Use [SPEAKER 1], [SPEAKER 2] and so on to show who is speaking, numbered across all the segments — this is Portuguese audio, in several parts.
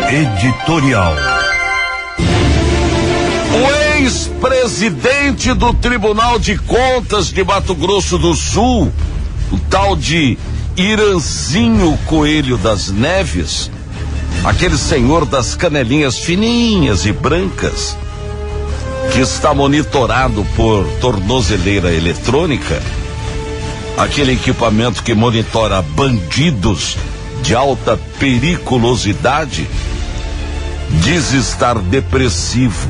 [SPEAKER 1] Editorial.
[SPEAKER 2] O ex-presidente do Tribunal de Contas de Mato Grosso do Sul, o tal de Iranzinho Coelho das Neves, aquele senhor das canelinhas fininhas e brancas, que está monitorado por tornozeleira eletrônica, aquele equipamento que monitora bandidos de alta periculosidade, diz estar depressivo.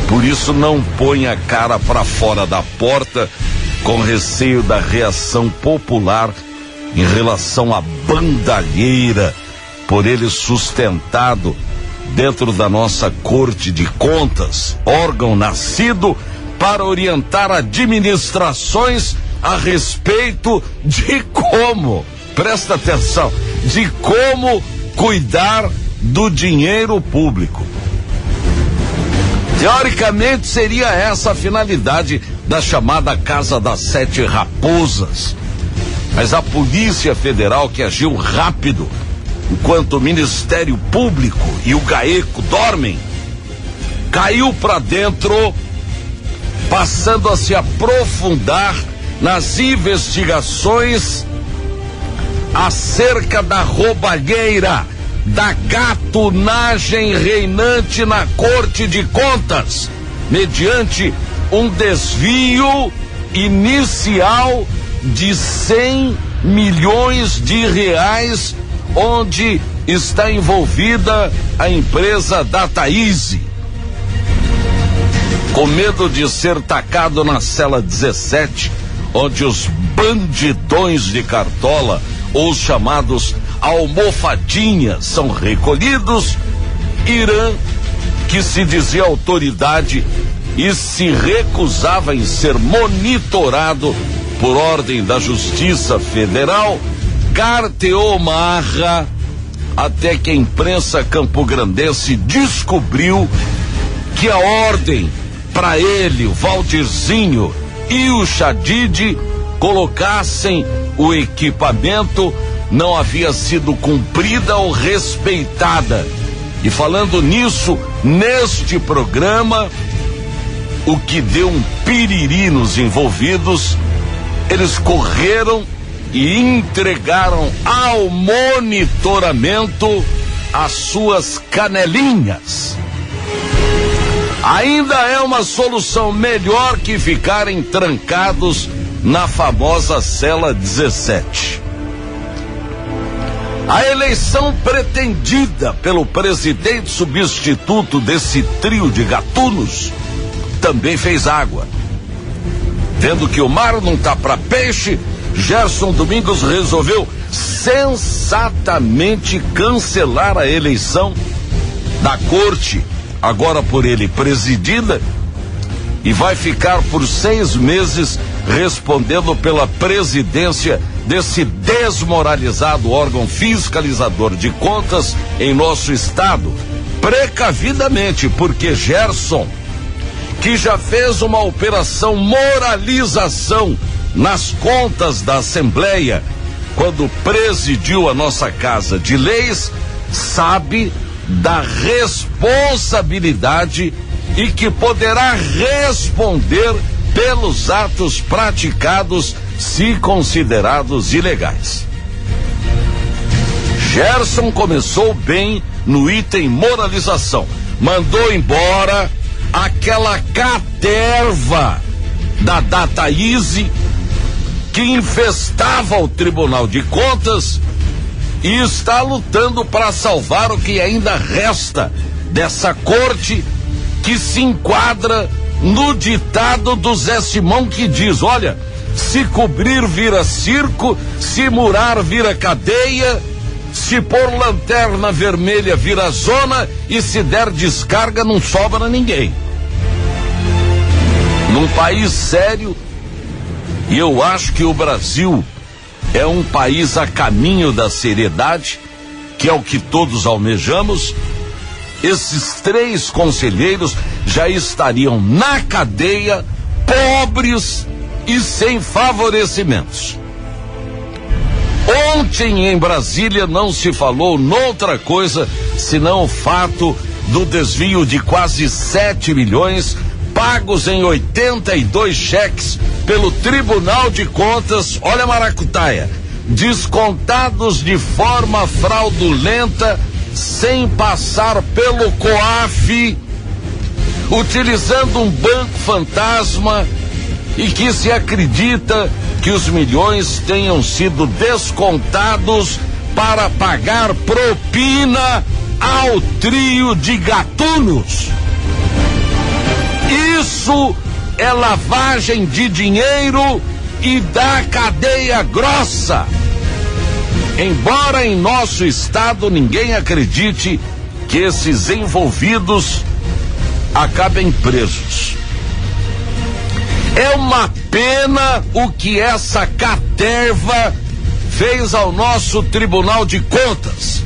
[SPEAKER 2] Por isso não põe a cara para fora da porta, com receio da reação popular em relação à bandalheira por ele sustentado dentro da nossa Corte de Contas, órgão nascido para orientar administrações a respeito de como, presta atenção, de como cuidar do dinheiro público. Teoricamente seria essa a finalidade da chamada Casa das Sete Raposas. Mas a Polícia Federal, que agiu rápido, enquanto o Ministério Público e o GAECO dormem, caiu para dentro, passando a se aprofundar nas investigações acerca da roubalheira, da gatunagem reinante na Corte de Contas, mediante um desvio inicial de 100 milhões de reais, onde está envolvida a empresa Dataize. Com medo de ser tacado na cela 17, onde os bandidões de cartola, ou os chamados almofadinhas, são recolhidos, Irã, que se dizia autoridade e se recusava em ser monitorado por ordem da Justiça Federal, carteou marra até que a imprensa campograndense descobriu que a ordem para ele, o Valdirzinho e o Chadid colocassem o equipamento não havia sido cumprida ou respeitada. E falando nisso, neste programa, o que deu um piriri nos envolvidos, eles correram e entregaram ao monitoramento as suas canelinhas. Ainda é uma solução melhor que ficarem trancados na famosa cela 17. A eleição pretendida pelo presidente substituto desse trio de gatunos também fez água. Vendo que o mar não tá para peixe, Gerson Domingos resolveu sensatamente cancelar a eleição da corte, agora por ele presidida, e vai ficar por 6 meses respondendo pela presidência desse desmoralizado órgão fiscalizador de contas em nosso estado, precavidamente, porque Gerson, que já fez uma operação moralização nas contas da Assembleia quando presidiu a nossa Casa de Leis, sabe da responsabilidade e que poderá responder pelos atos praticados se considerados ilegais. Gerson começou bem no item moralização, mandou embora aquela caterva da Dataize que infestava o Tribunal de Contas e está lutando para salvar o que ainda resta dessa corte, que se enquadra no ditado do Zé Simão, que diz: olha, se cobrir vira circo, se murar vira cadeia, se pôr lanterna vermelha vira zona e se der descarga não sobra ninguém. Num país sério, e eu acho que o Brasil é um país a caminho da seriedade, que é o que todos almejamos, esses 3 conselheiros já estariam na cadeia, pobres e sem favorecimentos. Ontem em Brasília não se falou noutra coisa senão o fato do desvio de quase 7 milhões pagos em 82 cheques pelo Tribunal de Contas, olha a maracutaia, descontados de forma fraudulenta sem passar pelo COAF, utilizando um banco fantasma, e que se acredita que os milhões tenham sido descontados para pagar propina ao trio de gatunos. Isso é lavagem de dinheiro e da cadeia grossa. Embora em nosso estado ninguém acredite que esses envolvidos acabem presos. É uma pena o que essa caterva fez ao nosso Tribunal de Contas.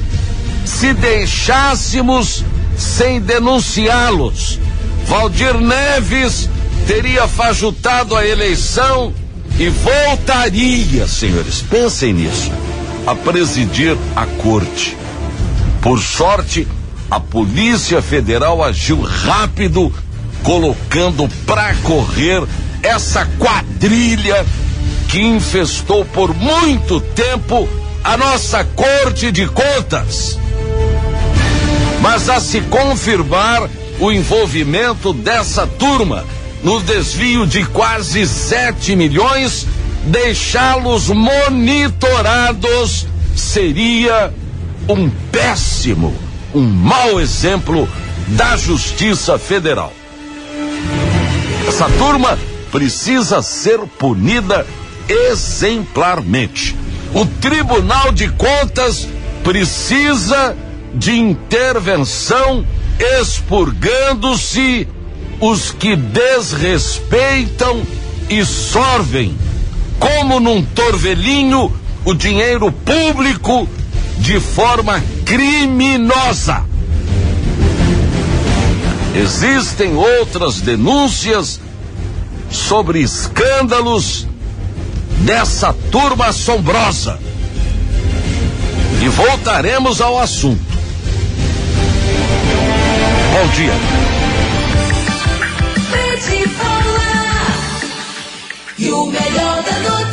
[SPEAKER 2] Se deixássemos sem denunciá-los, Valdir Neves teria fajutado a eleição e voltaria, senhores, pensem nisso, a presidir a corte. Por sorte, a Polícia Federal agiu rápido, colocando pra correr essa quadrilha que infestou por muito tempo a nossa Corte de Contas. Mas a se confirmar o envolvimento dessa turma no desvio de quase 7 milhões, deixá-los monitorados seria um péssimo, um mau exemplo da Justiça Federal. Essa turma precisa ser punida exemplarmente. O Tribunal de Contas precisa de intervenção, expurgando-se os que desrespeitam e sorvem, como num torvelinho, o dinheiro público de forma criminosa. Existem outras denúncias sobre escândalos dessa turma assombrosa. E voltaremos ao assunto. Bom dia.
[SPEAKER 1] E o melhor da noite.